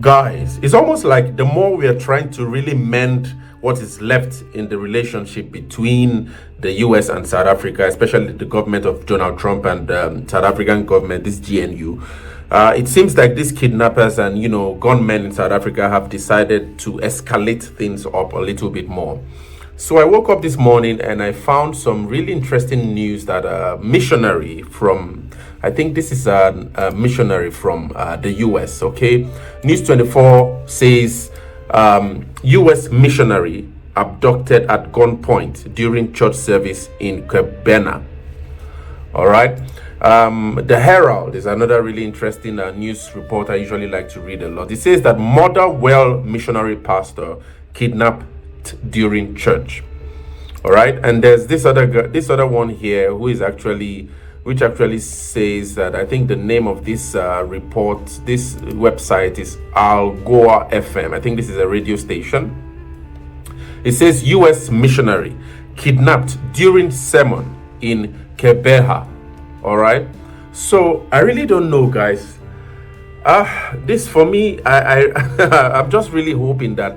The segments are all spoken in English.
Guys, it's almost like the more we are trying to really mend what is left in the relationship between the US and South Africa, especially the government of Donald Trump and South African government, this GNU, it seems like these kidnappers and, gunmen in South Africa have decided to escalate things up a little bit more. So I woke up this morning and I found some really interesting news that Missionary from, I think this is a missionary from the US, okay? News 24 says, US missionary abducted at gunpoint during church service in Kebena. All right. The Herald is another really interesting news report I usually like to read a lot. It says that Motherwell missionary pastor kidnapped during church. All right, and there's this other one here which actually says that, I think the name of this report, this website is Algoa FM. I think this is a radio station. It says US missionary kidnapped during sermon in Kebeha. All right, so I really don't know, guys. This for me, I'm just really hoping that.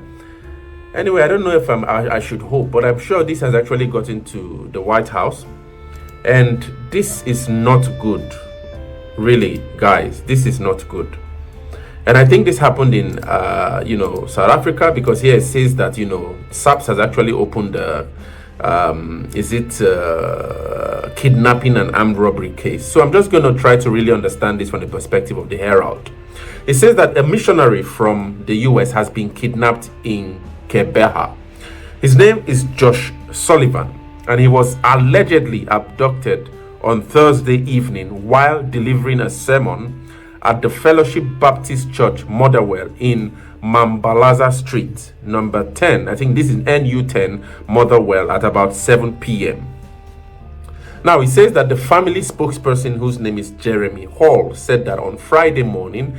Anyway, I don't know if I should hope, but I'm sure this has actually gotten to the White House, and this is not good. Really, guys, this is not good. And I think this happened in South Africa, because here it says that SAPS has actually opened kidnapping and armed robbery case. So I'm just going to try to really understand this from the perspective of the Herald. It says that a missionary from the US has been kidnapped in Kebeha. His name is Josh Sullivan, and he was allegedly abducted on Thursday evening while delivering a sermon at the Fellowship Baptist Church, Motherwell, in Mambalaza Street, number 10. I think this is NU10, Motherwell, at about 7 p.m. Now, it says that the family spokesperson, whose name is Jeremy Hall, said that on Friday morning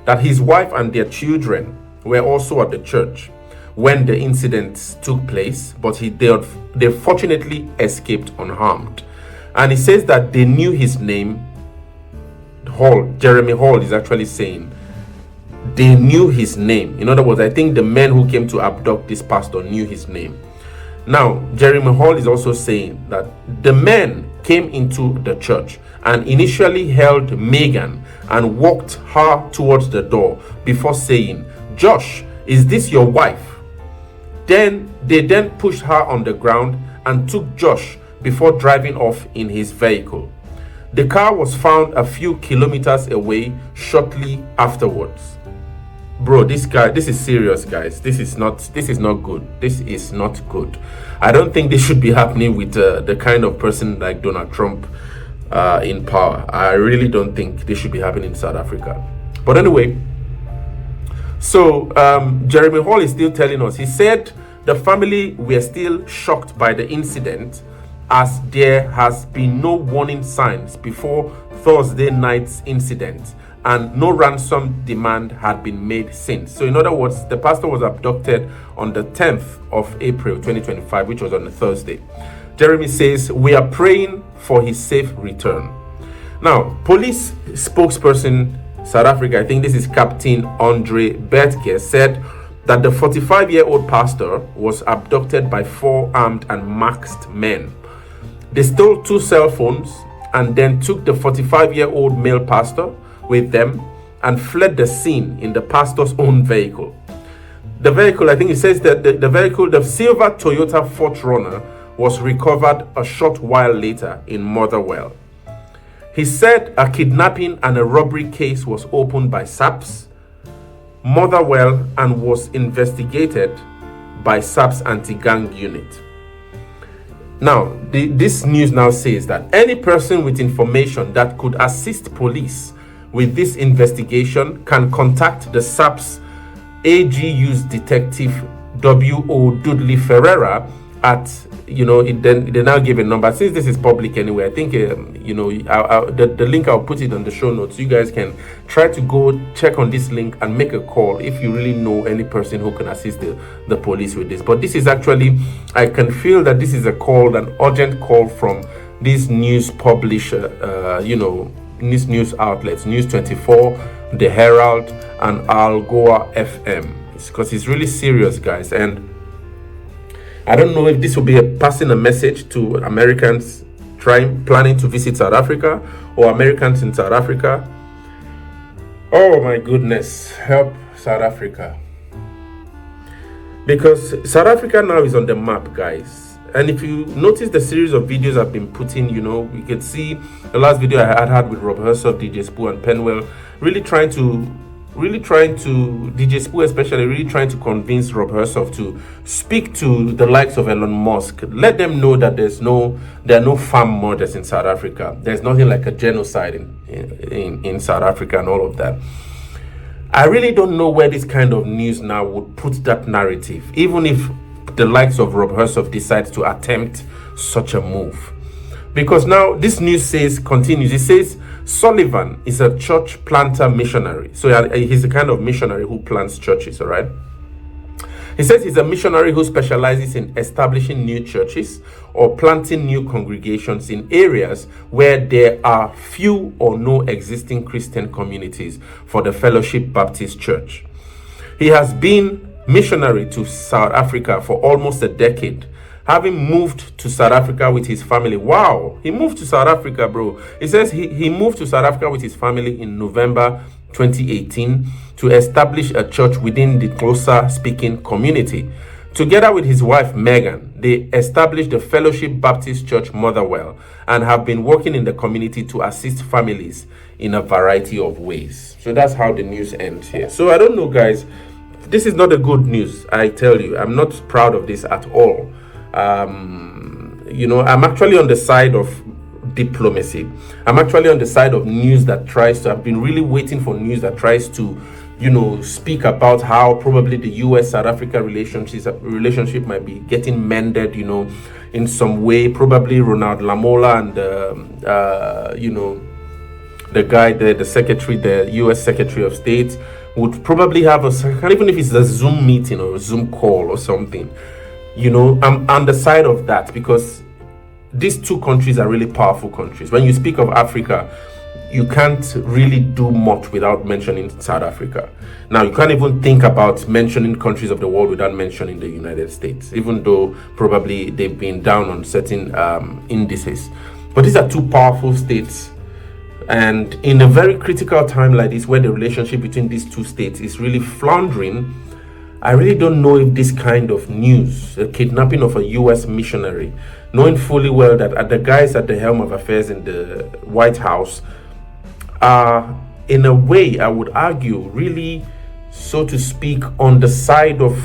that his wife and their children were also at the church when the incident took place, but they fortunately escaped unharmed. And he says that they knew his name. Jeremy Hall is actually saying they knew his name. In other words, I think the men who came to abduct this pastor knew his name. Now, Jeremy Hall is also saying that the men came into the church and initially held Megan and walked her towards the door before saying, "Josh, is this your wife?" Then they pushed her on the ground and took Josh before driving off in his vehicle. The car was found a few kilometers away shortly afterwards. Bro, this is serious, guys. This is not good. This is not good. I don't think this should be happening with the kind of person like Donald Trump in power. I really don't think this should be happening in South Africa. But anyway, so Jeremy Hall is still telling us. He said the family were still shocked by the incident, as there has been no warning signs before Thursday night's incident, and no ransom demand had been made since. So in other words, the pastor was abducted on the 10th of April 2025, which was on a Thursday. Jeremy says, "We are praying for his safe return." Now, police spokesperson South Africa, I think this is Captain Andre Bertke, said that the 45-year-old pastor was abducted by 4 armed and masked men. They stole 2 cell phones and then took the 45-year-old male pastor with them and fled the scene in the pastor's own vehicle. The vehicle, I think it says that the vehicle, the silver Toyota Forerunner, was recovered a short while later in Motherwell. He said a kidnapping and a robbery case was opened by SAPS, Motherwell, and was investigated by SAPS anti-gang unit. Now, this news now says that any person with information that could assist police with this investigation can contact the SAPS AGU's detective W.O. Dudley Ferreira at, they now give a number. Since this is public anyway, I think, the link, I'll put it on the show notes. You guys can try to go check on this link and make a call if you really know any person who can assist the police with this. But this is actually, I can feel that this is an urgent call from these news publisher, these news outlets, News 24, the Herald, and Al Goa FM. Because it's really serious, guys. And I don't know if this will be passing a message to Americans planning to visit South Africa, or Americans in South Africa. Oh my goodness, help South Africa. Because South Africa now is on the map, guys. And if you notice the series of videos I've been putting, you know, you can see the last video I had with Rob Hersoff, DJ Spoo, and Penwell, really trying to DJ Spoo especially, really trying to convince Rob Hersoff to speak to the likes of Elon Musk. Let them know that there are no farm murders in South Africa. There's nothing like a genocide in South Africa and all of that. I really don't know where this kind of news now would put that narrative, even if the likes of Rob Hersoff decides to attempt such a move. Because now this news continues. It says Sullivan is a church planter missionary. So he's a kind of missionary who plants churches, all right? He says he's a missionary who specializes in establishing new churches or planting new congregations in areas where there are few or no existing Christian communities for the Fellowship Baptist Church. He has been missionary to South Africa for almost a decade, having moved to South Africa with his family. Wow, he moved to South Africa, bro. He says he moved to South Africa with his family in November 2018 to establish a church within the Xhosa speaking community. Together with his wife Megan, they established the Fellowship Baptist Church Motherwell and have been working in the community to assist families in a variety of ways. So that's how the news ends here. So I don't know, guys. This is not a good news, I tell you. I'm not proud of this at all. You know, I'm actually on the side of diplomacy. I'm actually on the side of news that tries to, I've been really waiting for news that tries to, you know, speak about how probably the US-South Africa relationship might be getting mended, you know, in some way. Probably Ronald Lamola and, you know, the guy, the secretary, the US Secretary of State would probably have even if it's a Zoom meeting or a Zoom call or something. You know, I'm on the side of that because these two countries are really powerful countries. When you speak of Africa, you can't really do much without mentioning South Africa. Now, you can't even think about mentioning countries of the world without mentioning the United States, even though probably they've been down on certain indices. But these are two powerful states. And in a very critical time like this, where the relationship between these two states is really floundering, I really don't know if this kind of news, the kidnapping of a US missionary, knowing fully well that the guys at the helm of affairs in the White House are, in a way, I would argue, really, so to speak, on the side of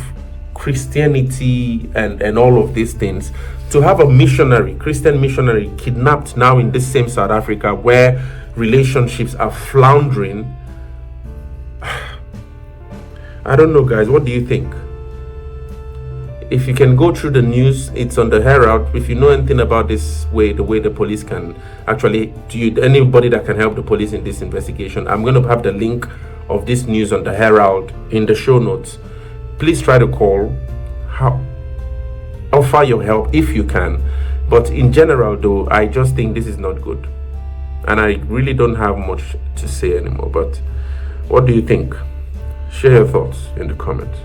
Christianity and all of these things. To have a missionary, Christian missionary, kidnapped now in this same South Africa where relationships are floundering, I don't know, guys. What do you think? If you can go through the news, it's on the Herald. If you know anything about this way, the way the police can actually, anybody that can help the police in this investigation, I'm going to have the link of this news on the Herald in the show notes. Please try to call, offer your help if you can. But in general, though, I just think this is not good. And I really don't have much to say anymore. But what do you think? Share your thoughts in the comments.